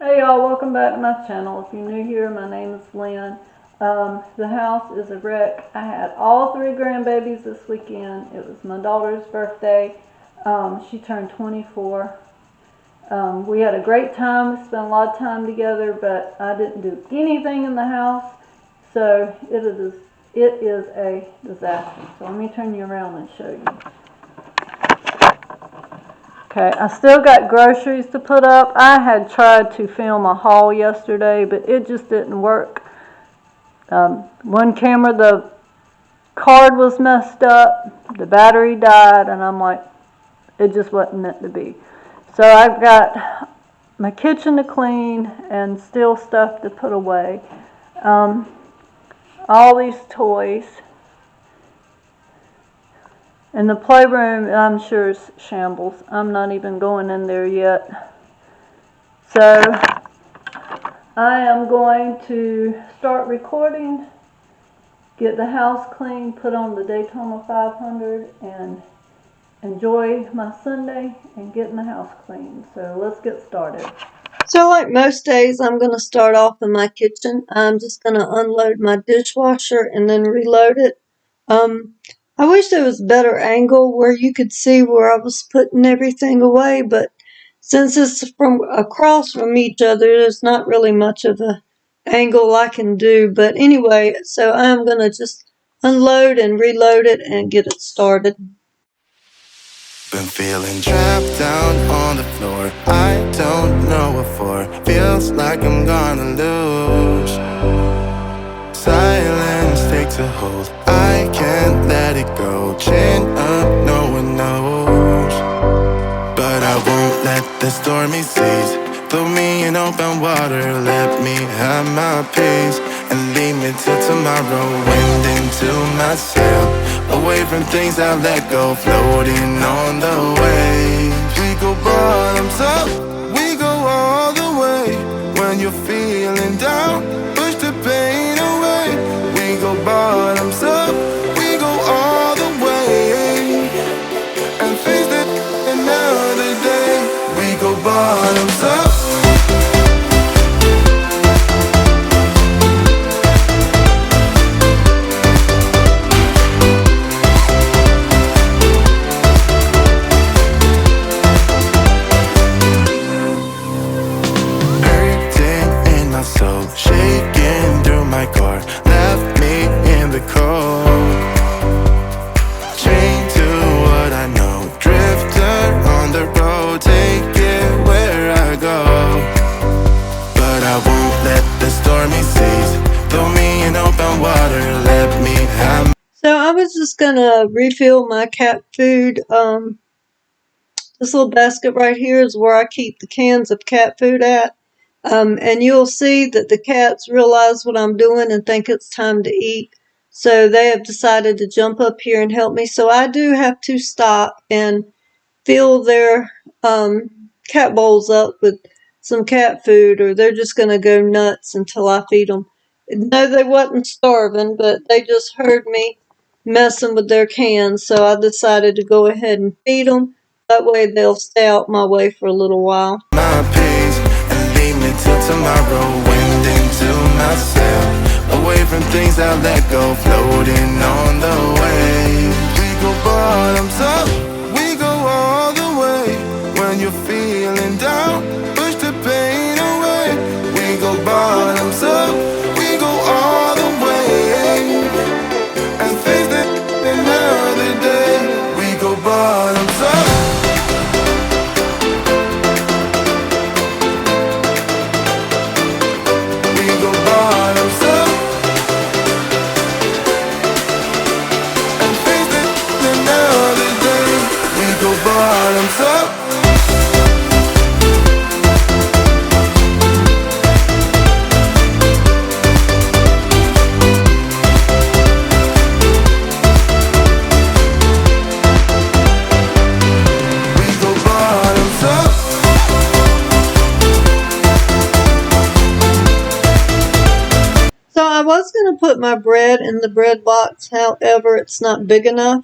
Hey y'all, welcome back to my channel. If you're new here, my name is Lynn. The house is a wreck. I had all three grandbabies this weekend. It was my daughter's birthday. She turned 24. We had a great time. We spent a lot of time together, but I didn't do anything in the house, so it is a disaster. So let me turn you around and show you. Okay, I still got groceries to put up. I had tried to film a haul yesterday, but it just didn't work. One camera, the card was messed up, the battery died, and I'm like, it just wasn't meant to be. So I've got my kitchen to clean and still stuff to put away. All these toys. And the playroom, I'm sure, is shambles. I'm not even going in there yet. So I am going to start recording, get the house clean, put on the Daytona 500, and enjoy my Sunday and getting the house clean. So let's get started. So like most days, I'm going to start off in my kitchen. I'm just going to unload my dishwasher and then reload it. I wish there was a better angle where you could see where I was putting everything away, but since it's from across from each other, there's not really much of an angle I can do. But anyway, so I'm going to just unload and reload it and get it started. Been feeling trapped down on the floor. I don't know what for. Feels like I'm gonna lose. Silence takes a hold. I can't let it go. Chin up, no one knows. But I won't let the stormy seas throw me in open water. Let me have my peace and leave me till tomorrow. Wind into my sail, away from things I let go, floating on the waves. We go bottoms up, we go all the way. When you're feeling down, push the pain away. We go bottoms up, we go all the way, and face it another day. We go bottoms up. Shaking through my car, left me in the cold. Chained to what I know, drifter on the road, take it where I go. But I won't let the stormy seas throw me in open water, let me have. So I was just gonna refill my cat food. This little basket right here is where I keep the cans of cat food at. And you'll see that the cats realize what I'm doing and think it's time to eat. So they have decided to jump up here and help me. So I do have to stop and fill their cat bowls up with some cat food, or they're just going to go nuts until I feed them. No, they wasn't starving, but they just heard me messing with their cans. So I decided to go ahead and feed them. That way they'll stay out my way for a little while. My pace and leave me till tomorrow. Wind into my sail, away from things I let go, floating on the waves. We go bottoms up, we go all the way. When you're feeling down, push the pain away. We go bottoms up, we go all the way, and face it another day. We go bottoms up. Bottoms up. We go bottoms up. So I was going to put my bread in the bread box, however, it's not big enough.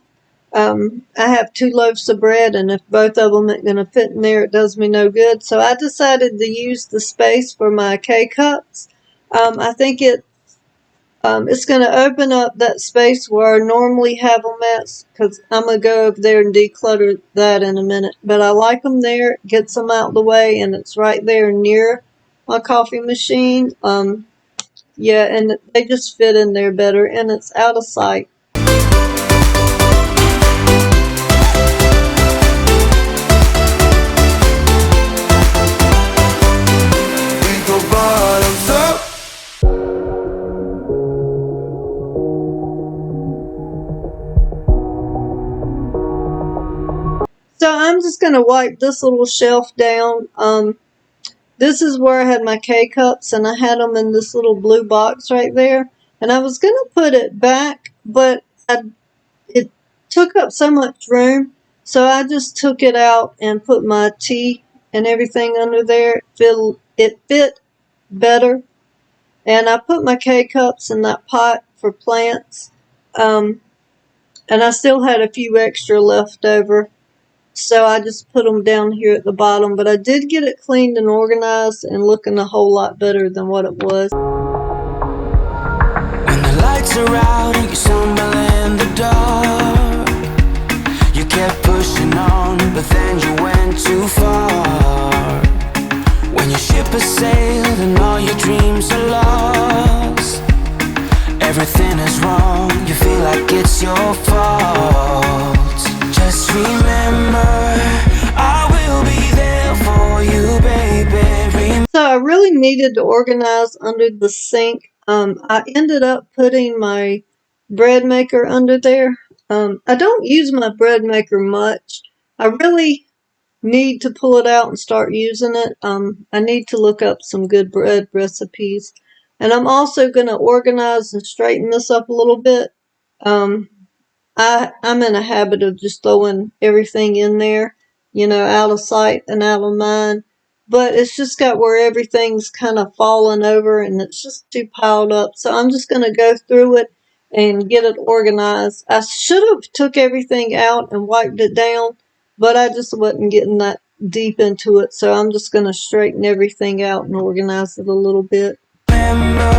I have 2 loaves of bread, and if both of them ain't going to fit in there, it does me no good. So I decided to use the space for my K-cups. I think it's going to open up that space where I normally have them at, because I'm going to go over there and declutter that in a minute. But I like them there, gets them out of the way, and it's right there near my coffee machine. Yeah, and they just fit in there better, and it's out of sight. So I'm just going to wipe this little shelf down. This is where I had my K-cups, and I had them in this little blue box right there. And I was going to put it back, but it took up so much room. So I just took it out and put my tea and everything under there. It fit better. And I put my K-cups in that pot for plants. And I still had a few extra left over. So I just put them down here at the bottom. But I did get it cleaned and organized and looking a whole lot better than what it was. When the lights are out and you stumble in the dark, you kept pushing on, but then you went too far. When your ship has sailed and all your dreams are lost, everything is wrong, you feel like it's your fault. Just remember, I will be there for you, baby. So I really needed to organize under the sink. I ended up putting my bread maker under there. I don't use my bread maker much. I really need to pull it out and start using it. I need to look up some good bread recipes. And I'm also going to organize and straighten this up a little bit. I'm in a habit of just throwing everything in there, out of sight and out of mind. But it's just got where everything's kind of fallen over and it's just too piled up. So I'm just going to go through it and get it organized. I should have took everything out and wiped it down, but I just wasn't getting that deep into it. So I'm just going to straighten everything out and organize it a little bit. Remember,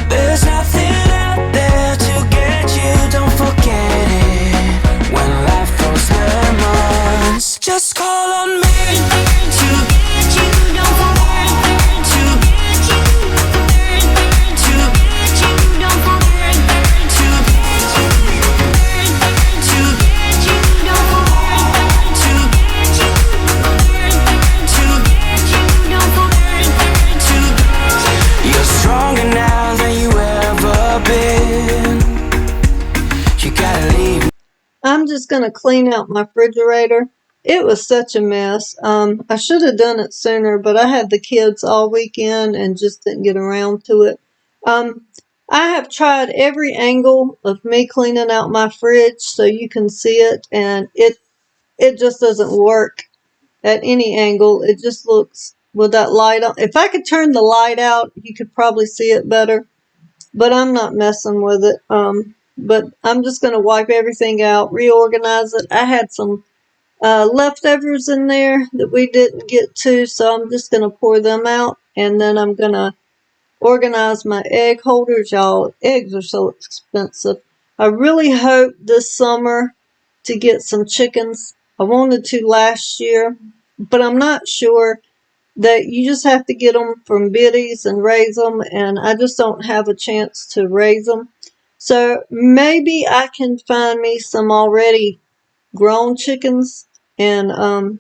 there's nothing out there to get you, don't forget it. When life throws lemons, just call on me to get you, don't forget to get you, to get you, don't forget to get you, to get you, don't forget to get you, to get you, don't forget to get you. You're stronger now than you ever been. You gotta leave. I'm just going to clean out my refrigerator. It was such a mess. I should have done it sooner, but I had the kids all weekend and just didn't get around to it. I have tried every angle of me cleaning out my fridge so you can see it, and it just doesn't work at any angle. It just looks with that light on. If I could turn the light out, you could probably see it better, but I'm not messing with it. But I'm just going to wipe everything out, reorganize it. I had some leftovers in there that we didn't get to, so I'm just going to pour them out, and then I'm going to organize my egg holders. Y'all, eggs are so expensive. I really hope this summer to get some chickens. I wanted to last year, but I'm not sure. That you just have to get them from biddies and raise them, and I just don't have a chance to raise them. So maybe I can find me some already grown chickens. And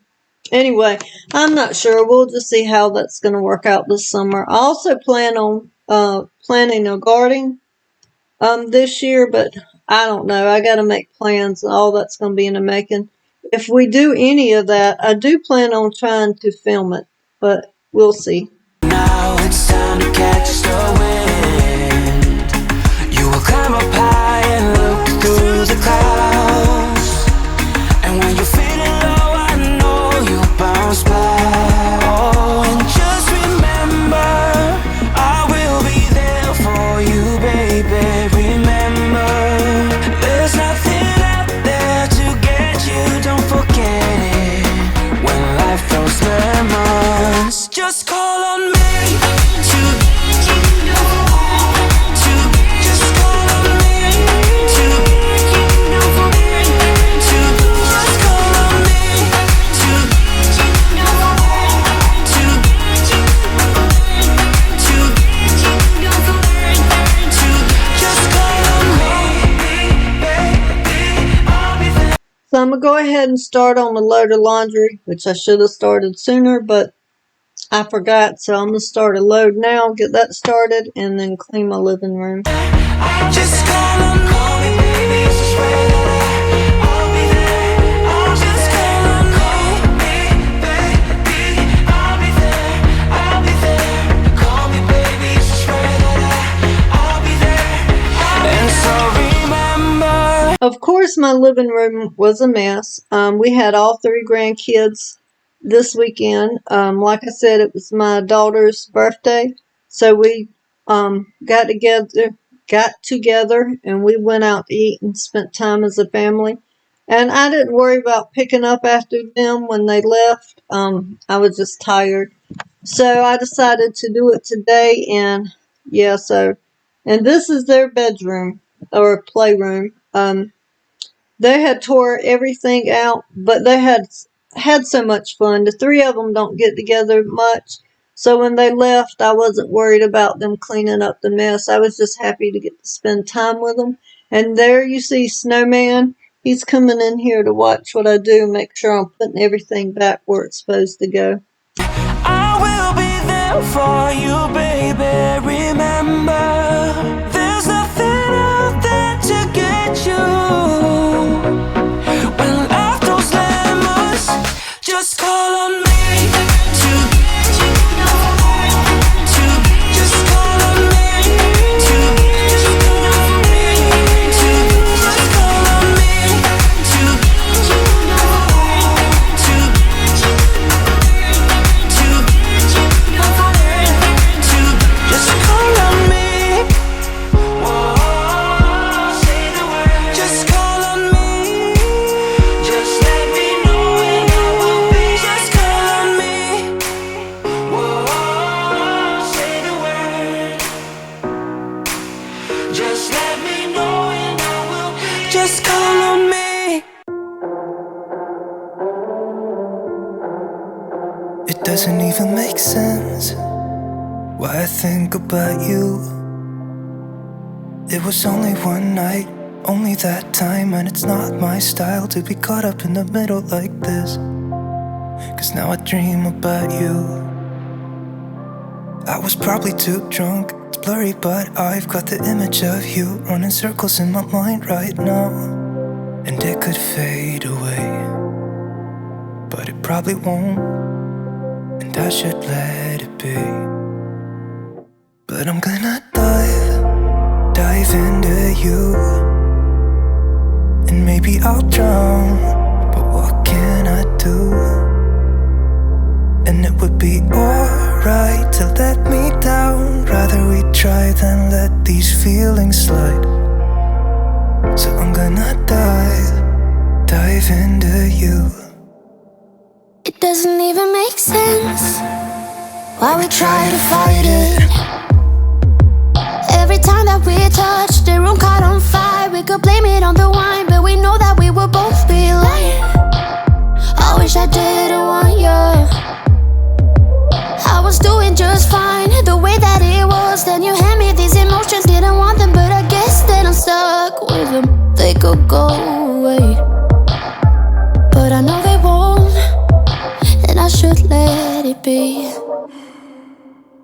anyway, I'm not sure. We'll just see how that's going to work out this summer. I also plan on planting a garden this year, but I don't know. I got to make plans. All that's going to be in the making. If we do any of that, I do plan on trying to film it, but we'll see. Now it's time to catch the wind. You will climb up high and look through the clouds. And when you're feeling low, I know you'll bounce back. Oh, and just remember, I will be there for you, baby. Remember, there's nothing out there Just call on me to just call on me to just call on me to just call on me to So I'm gonna go ahead and start on the load of laundry, which I should have started sooner, but I forgot. So I'm gonna start a load now, get that started, and then clean my living room. just call on me, baby. Swear that I'll be there. I'll just call on me, baby. I'll be there. I'll be there. Call me, baby. Swear that I'll be there. And so remember. Of course, my living room was a mess. We had all 3 grandkids this weekend. Like I said, it was my daughter's birthday, so we got together, and we went out to eat and spent time as a family. And I didn't worry about picking up after them when they left. I was just tired, so I decided to do it today. And yeah, and this is their bedroom or playroom. They had tore everything out, but they had so much fun. The 3 of them don't get together much, so when they left, I wasn't worried about them cleaning up the mess. I was just happy to get to spend time with them. And there you see Snowman. He's coming in here to watch what I do, make sure I'm putting everything back where it's supposed to go. I will be there for you, baby. Remember, there's nothing out there to get you. When life throws lemons, just call on me to just call on me to just call on me to just call on me to just call on me. Whoa, say the word. Just call on me. Just let me know and I will be. Just call on me. Whoa, say the word. Just let me know and I will be. Just call on me. It doesn't even make sense why I think about you. It was only one night, only that time, and it's not my style to be caught up in the middle like this. 'Cause now I dream about you. I was probably too drunk, it's blurry, but I've got the image of you running circles in my mind right now. And it could fade away, but it probably won't, and I should let it be. But I'm gonna dive into you, and maybe I'll drown, but what can I do? And it would be alright to let me down. Rather we try than let these feelings slide. So I'm gonna dive into you. It doesn't even make sense why we try to fight it. Every time that we touch, the room caught on fire. We could blame it on the wine, but we know that we will both be lying. I wish I didn't want you. I was doing just fine, the way that it was. Then you hand me these emotions, didn't want them, but I guess that I'm stuck with them. They could go away, but I know they won't, and I should let it be.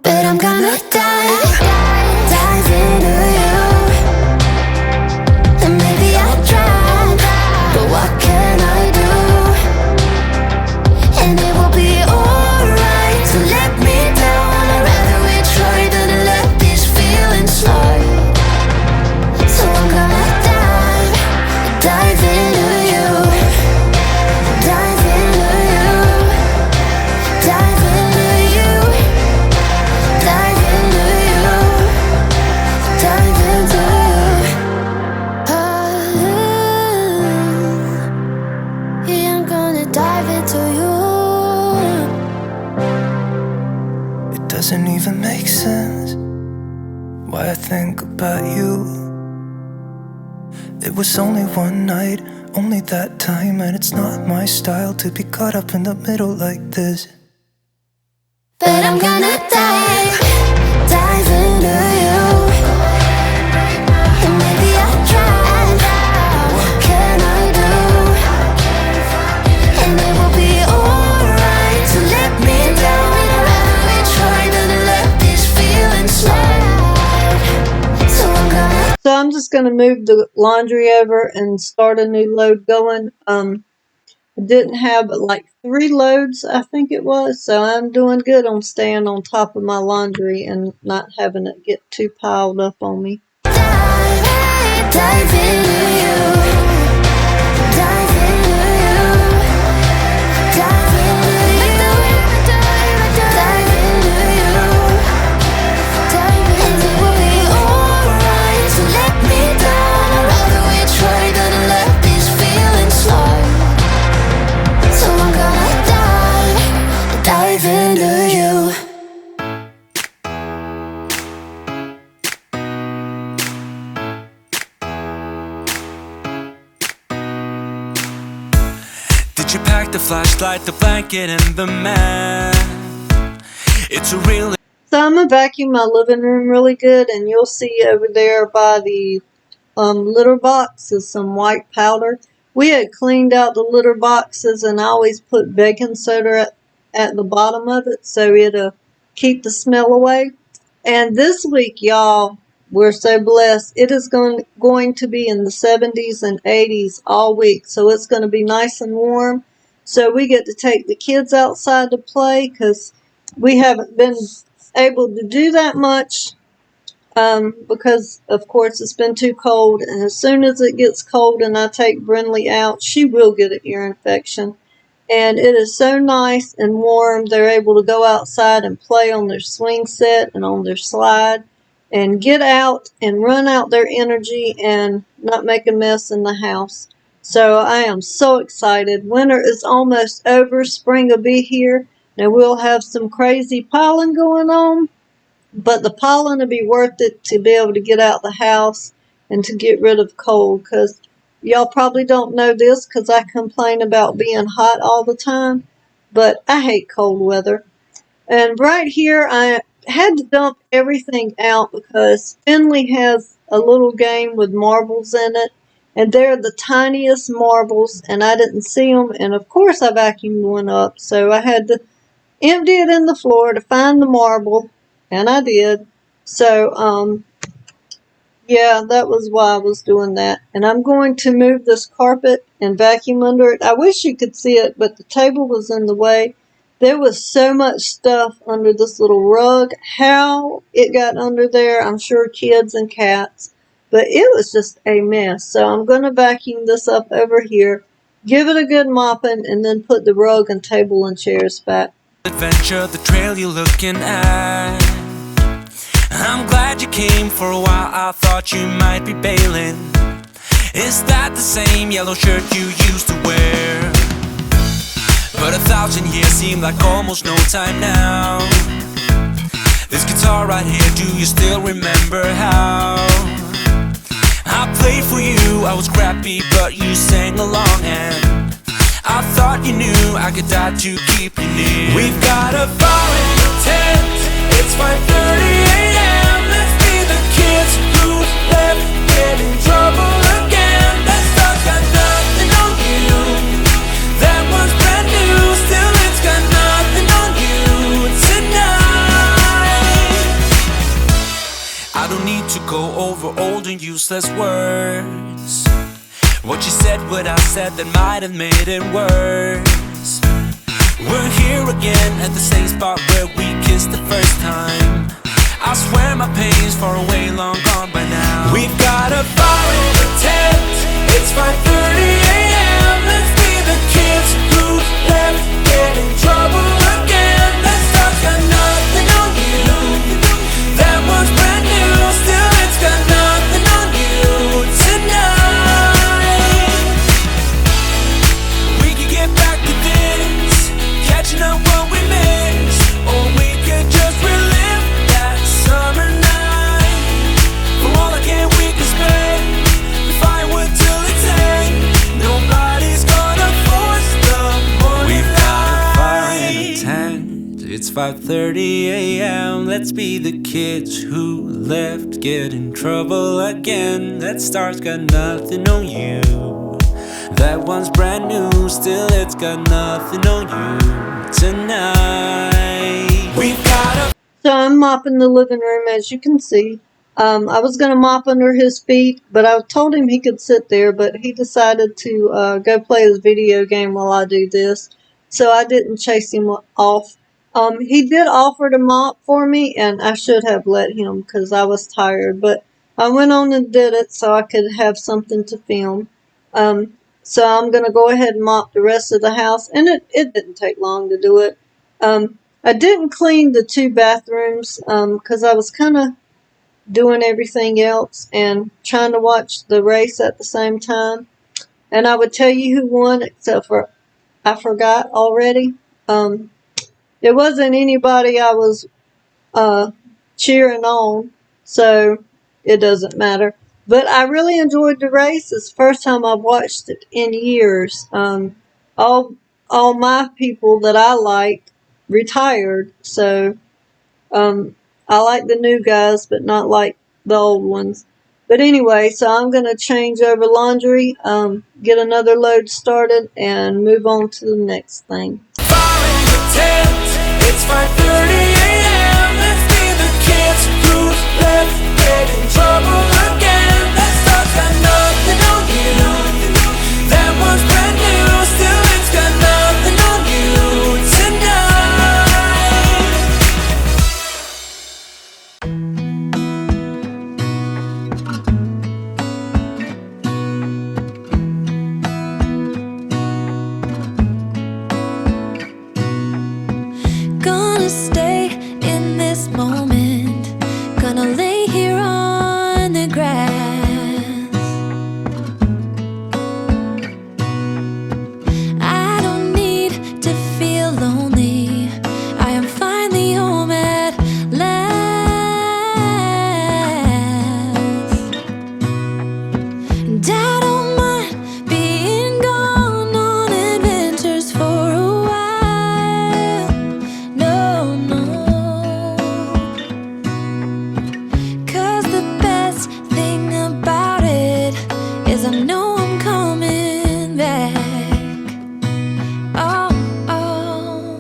But I'm gonna dive into you, and maybe I'll drown, but what can I do? And it will be alright to let me down. I'd rather we try than let these feelings slide. So I'm gonna dive into you, dive into you, dive into you, dive into doesn't even make sense. Why I think about you. It was only one night, only that time, and it's not my style to be caught up in the middle like this. But I'm gonna dive into you. And maybe I'll try. What can I do? And it will be alright to let me down. I'd rather try than let these feelings slide. So I'm just gonna move the laundry over and start a new load going. I didn't have but like 3 loads, I think it was, so I'm doing good on staying on top of my laundry and not having it get too piled up on me. dive into you. Dive into you. Dive into you. Dive into you. Dive into you. And it will be alright to let me down. I'd rather we try than let these feelings slide. So I'm gonna dive into you. Did you pack the flashlight, the blanket, and the mat? It's a really So I'm gonna vacuum my living room really good, and you'll see over there by the litter boxes some white powder. We had cleaned out the litter boxes, and I always put baking soda at the bottom of it so it'll keep the smell away. And this week, y'all, we're so blessed. It is going to be in the 70s and 80s all week, so it's going to be nice and warm. So we get to take the kids outside to play because we haven't been able to do that much because, of course, it's been too cold. And as soon as it gets cold and I take Brinley out, she will get an ear infection. And it is so nice and warm. They're able to go outside and play on their swing set and on their slide and get out and run out their energy and not make a mess in the house. So I am so excited. Winter is almost over. Spring will be here. Now we'll have some crazy pollen going on, but the pollen will be worth it to be able to get out the house and to get rid of cold, because y'all probably don't know this because I complain about being hot all the time, but I hate cold weather. And right here, I had to dump everything out because Finley has a little game with marbles in it, and they're the tiniest marbles, and I didn't see them, and of course I vacuumed one up, so I had to empty it in the floor to find the marble, and I did. So, yeah, that was why I was doing that. And I'm going to move this carpet and vacuum under it. I wish you could see it, but the table was in the way. There was so much stuff under this little rug. How it got under there, I'm sure kids and cats. But it was just a mess. So I'm going to vacuum this up over here, give it a good mopping, and then put the rug and table and chairs back. adventure, the trail you're looking at. I'm glad you came. For a while I thought you might be bailing. Is that the same yellow shirt you used to wear? But 1,000 years seem like almost no time now. This guitar right here, do you still remember how I played for you? I was crappy but you sang along, and I thought you knew I could die to keep you near. We've got a fire in the tent. It's 5:30 a.m. Let's be the kids who left, get in trouble again. That stuff's got nothing on you. That one's brand new. Still it's got nothing on you tonight. I don't need to go over old and useless words. What you said, what I said, that might have made it worse. We're here again at the same spot where we kissed the first time. I swear my pain's far away, long gone by now. We've got a fire in the tent. It's 5:30 a.m. Let's be the kids who left, get in trouble again. That stuff's got nothing on you. That one's brand new. Still it's got nothing on you tonight. We could get back to this, catching up what we missed, or we could just relax. 5:30 a.m. Let's be the kids who left, get in trouble again. That star's got nothing on you. That one's brand new, still it's got nothing on you. Tonight we've got a... So I'm mopping the living room, as you can see. I was going to mop under his feet, but I told him he could sit there, but he decided to go play his video game while I do this. So I didn't chase him off. He did offer to mop for me, and I should have let him because I was tired. But I went on and did it so I could have something to film. So I'm going to go ahead and mop the rest of the house, and it didn't take long to do it. I didn't clean the 2 bathrooms because I was kind of doing everything else and trying to watch the race at the same time. And I would tell you who won, except for I forgot already. It wasn't anybody I was cheering on, so it doesn't matter. But I really enjoyed the race. It's the first time I've watched it in years. All my people that I liked retired, so I like the new guys, but not like the old ones. But anyway, so I'm going to change over laundry, get another load started, and move on to the next thing. It's 5:30 a.m. Let's be the kids who left, get in trouble again. That stuff's got nothing on you. That one's brand new, still it's got nothing on you Gonna stay in this moment. Gonna lay here on the grass. I don't need to feel lonely. I am finally home at last. And I don't mind being gone on adventures for a while. No, no. 'Cause the best thing about it is I know I'm coming back. Oh, oh.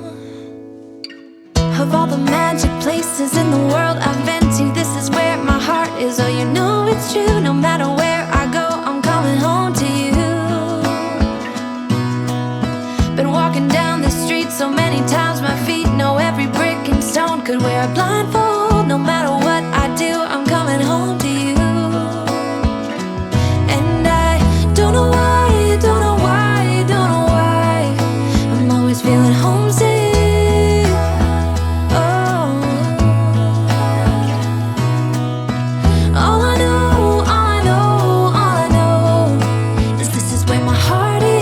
Of all the magic places in the world I've been to, this is where my heart is. Oh, you know it's true. No matter where I go, I'm coming home to you. Been walking down the street so many times, my feet know every brick and stone. Could wear a blindfold. No matter what I do, I'm coming home to you. And I don't know why, don't know why, don't know why I'm always feeling homesick. Oh, all I know, all I know, all I know is this is where my heart is.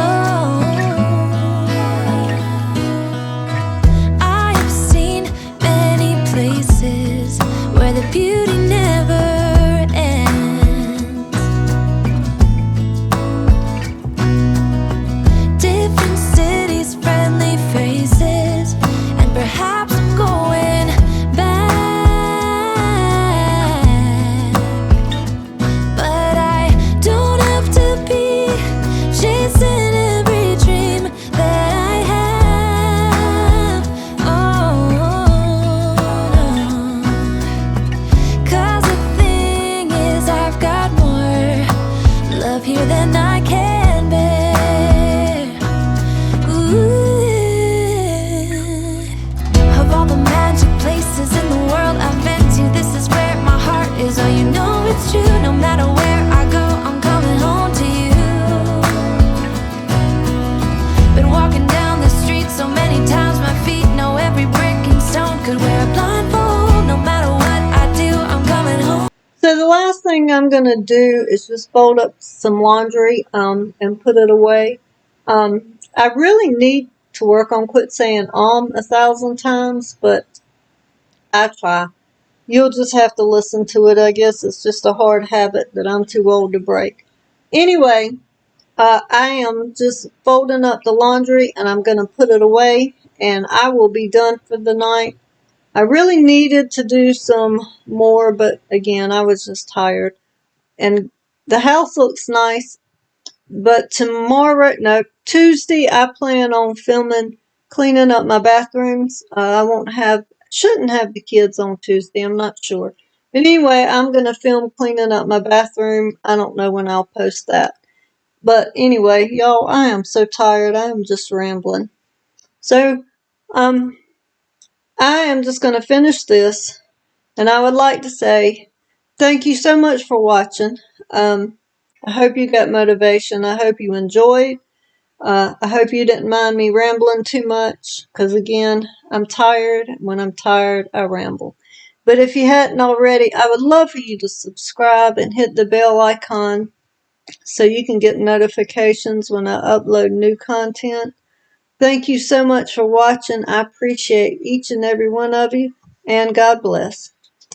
Oh, I have seen many places where the beauty never ends. Different cities, friendly faces, and perhaps I'm going back. But I don't have to be chasing every dream that I have. Oh, no. 'Cause the thing is, I've got more love here than I can bear. Ooh. Of all the magic places in the world I've been to, this is where my heart is. Oh, you know it's true. No matter where I go, I'm coming home to you. Been walking down the street so many times, my feet know every brick and stone. Could wear a blindfold. No matter what I do, I'm coming home. So the last thing I'm going to do is just fold up some laundry and put it away. I really need to work on quit saying 1,000 times, but I try. You'll just have to listen to it. I guess it's just a hard habit that I'm too old to break. Anyway, I am just folding up the laundry and I'm going to put it away. and I will be done for the night. I really needed to do some more, but again, I was just tired. And the house looks nice, but Tuesday, I plan on filming cleaning up my bathrooms. Shouldn't have the kids on Tuesday, I'm not sure. But anyway, I'm going to film cleaning up my bathroom. I don't know when I'll post that. But anyway, y'all, I am so tired. I am just rambling. So, I am just going to finish this, and I would like to say thank you so much for watching. I hope you got motivation. I hope you enjoyed. I hope you didn't mind me rambling too much, because again, I'm tired. When I'm tired, I ramble. But if you hadn't already, I would love for you to subscribe and hit the bell icon so you can get notifications when I upload new content. Thank you so much for watching. I appreciate each and every one of you, and God bless.